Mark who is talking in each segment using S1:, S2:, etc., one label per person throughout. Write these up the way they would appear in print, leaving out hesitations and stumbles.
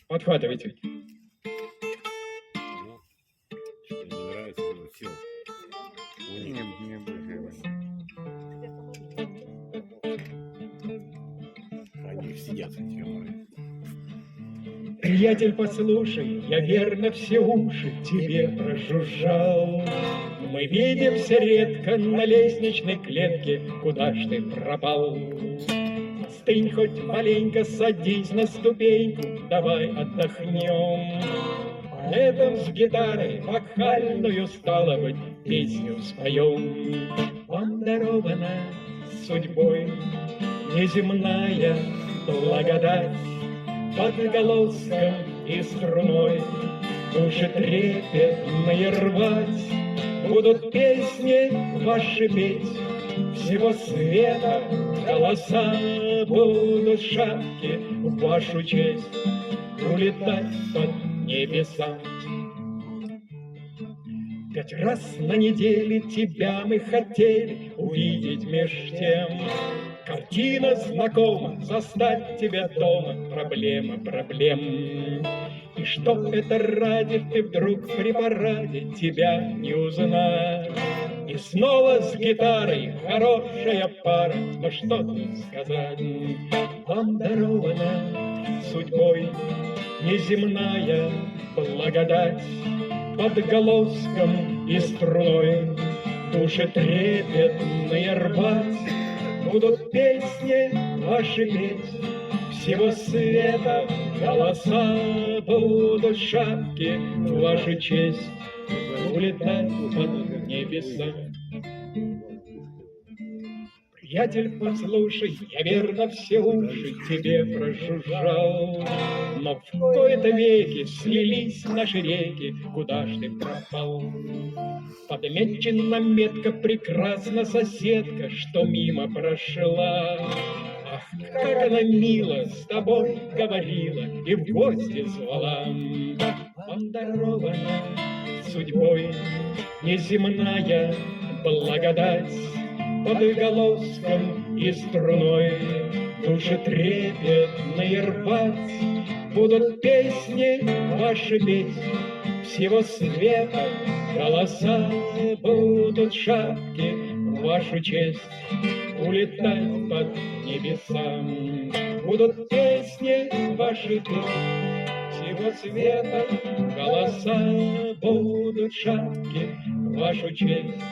S1: Подхватывайте.
S2: Что не нравится, все.
S3: Не больше.
S2: Они сидят, эти комары.
S1: Приятель, послушай, я верно все уши тебе прожужжал. Мы видимся редко на лестничной клетке, куда ж ты пропал? Остынь хоть маленько, садись на ступеньку, давай отдохнем. Поэтом с гитарой вокальную, стало быть, песню споем. Вам дарована судьбой неземная благодать, под голоском и струной душетрепетные рвать будут песни ваши петь, всего света голоса будут шапки в вашу честь улетать под небеса. 5 раз на неделе тебя мы хотели увидеть меж тем. Картина знакома, застать тебя дома, проблема проблем. И что это ради, ты вдруг при параде тебя не узнать? И снова с гитарой хорошая пара, но что тут сказать? Вам дарована судьбой неземная благодать, под голоском и струной душетрепетные рвать будут песни ваши петь, всего света голоса будут шапки в вашу честь улетать под небеса. Приятель, послушай, я верно все уши тебе прожужжал, но в кои-то веки слились наши реки, куда ж ты пропал? Подмечена метка прекрасна соседка, что мимо прошла. Ах, как она мило с тобой говорила и в гости звала. Вам дарована судьбой неземная благодать, под голоском и струной душетрепетные рвать будут песни ваши петь, всего света голоса будут шапки в вашу честь улетать под небеса. Будут песни ваши петь, всего света голоса будут шапки в вашу честь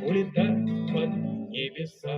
S1: улетать под небеса.